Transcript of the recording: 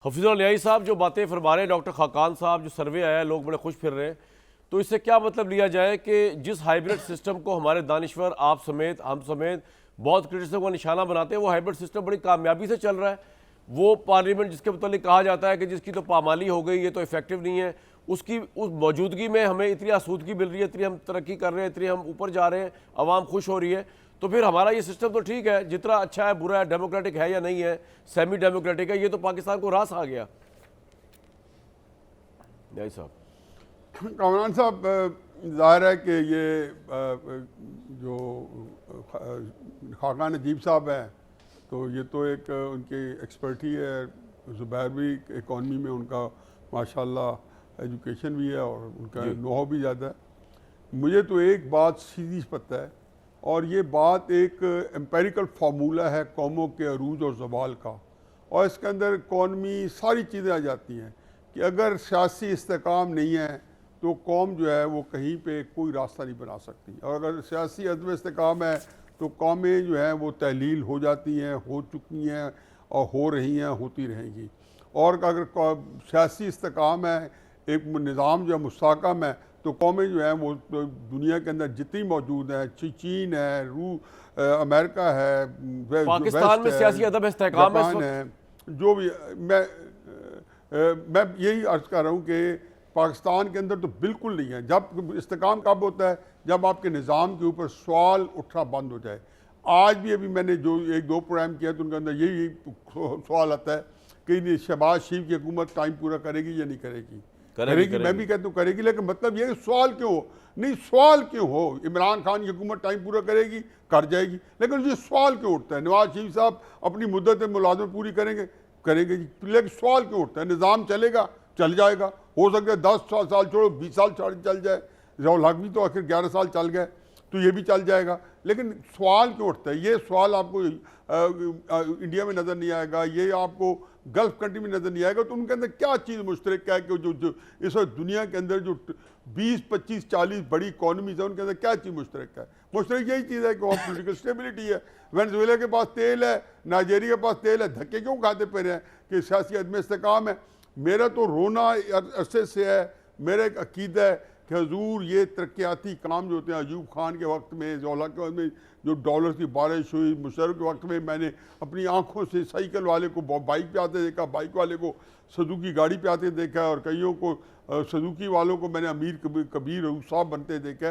हफीजुल लियाई साहब जो बातें फरमा रहे हैं, डॉक्टर खाकान साहब जो सर्वे आया है, लोग बड़े खुश फिर रहे हैं, तो इससे क्या मतलब लिया जाए कि जिस हाइब्रिड सिस्टम को हमारे दानिश्वर आप समेत हम समेत बहुत क्रिटिसिज्म का निशाना बनाते हैं, वो हाइब्रिड सिस्टम बड़ी कामयाबी से चल रहा है। वो पार्लियामेंट जिसके मतलब कहा जाता है कि जिसकी तो पामाली हो गई, ये तो इफेक्टिव नहीं है, उसकी उस मौजूदगी में हमें इतनी आसूदगी मिल रही है, इतनी हम तरक्की कर रहे हैं, इतनी हम ऊपर जा रहे हैं, आवाम खुश हो रही है, तो फिर हमारा ये सिस्टम तो ठीक है, जितना अच्छा है बुरा है, डेमोक्रेटिक है या नहीं है, सेमी डेमोक्रेटिक है, ये तो पाकिस्तान को रास आ गया। नहीं साहब, कामरान साहब, ज़ाहिर है कि ये जो खाकान नजीब साहब हैं, तो ये तो एक उनकी एक्सपर्टी है। ज़ुबैर भी इकॉनमी में उनका माशाल्लाह एजुकेशन भी है और उनका नोह भी ज़्यादा है। मुझे तो एक बात सीधी पता है, और ये बात एक एम्पेरिकल फार्मूला है कौमों के अरूज और ज़वाल का, और इसके अंदर इकॉनमी सारी चीज़ें आ जाती हैं कि अगर सियासी इस्तेकाम नहीं है तो कौम जो है वो कहीं पे कोई रास्ता नहीं बना सकती, और अगर सियासी अदम इस्तेकाम है तो कौमें जो हैं वो तहलील हो जाती हैं, हो चुकी हैं और हो रही हैं, होती रहेंगी। और अगर सियासी इस्तेकाम है, एक निज़ाम जो है मुस्तहकम है, तो कौमें जो हैं वो दुनिया के अंदर जितनी मौजूद हैं, चीन है, अमेरिका है, पाकिस्तान में सियासी अदम इस्तेहकाम है, जो भी मैं यही अर्ज कर रहा हूँ कि पाकिस्तान के अंदर तो बिल्कुल नहीं है। जब इस्तेकाम कब होता है, जब आपके निज़ाम के ऊपर सवाल उठना बंद हो जाए। आज भी अभी मैंने जो एक दो प्रोग्राम किया तो उनके अंदर यही सवाल आता है कि शहबाज शरीफ की हुकूमत टाइम पूरा करेगी या नहीं करेगी। करेगी। मैं भी कहता हूँ करेगी, लेकिन मतलब ये सवाल क्यों हो, नहीं सवाल क्यों हो, इमरान खान की हुकूमत टाइम पूरा करेगी, कर जाएगी, लेकिन ये सवाल क्यों उठता है, नवाज शरीफ साहब अपनी मुद्दत मुलाजमत पूरी करेंगे जी, लेकिन सवाल क्यों उठता है, निज़ाम चलेगा, चल जाएगा, हो सकता है 10 साल छोड़ो 20 साल चल जाए, ज़ियाउल हक भी तो आखिर 11 साल चल गए, तो ये भी चल जाएगा, लेकिन सवाल क्यों उठता है। ये सवाल आपको इंडिया में नज़र नहीं आएगा, ये आपको गल्फ कंट्री में नज़र नहीं आएगा। तो उनके अंदर क्या चीज़ मुश्तरक है कि जो इस वक्त दुनिया के अंदर जो 20, 25, 40 बड़ी इकॉनमीज है, उनके अंदर क्या चीज़ मुश्तरक है। मुश्तरक यही चीज़ है कि वहाँ पोलिटिकल स्टेबिलिटी है। वेनेजुएला के पास तेल है, नाइजीरिया के पास तेल है, धक्के क्यों खाते फिर हैं कि सियासी अदम इस्तेकाम है। मेरा तो रोना अरसे से है, मेरा एक अकीदा है कि हजूर ये तरक्याती काम जो होते हैं, अयूब खान के वक्त में, ज़ियाउल हक के वक्त में जो डॉलर की बारिश हुई, मुशर्रफ के वक्त में मैंने अपनी आंखों से साइकिल वाले को बाइक पे आते देखा, बाइक वाले को सुजुकी गाड़ी पे आते देखा, और कईयों को सुजुकी वालों को मैंने अमीर कबीर साहब बनते देखा।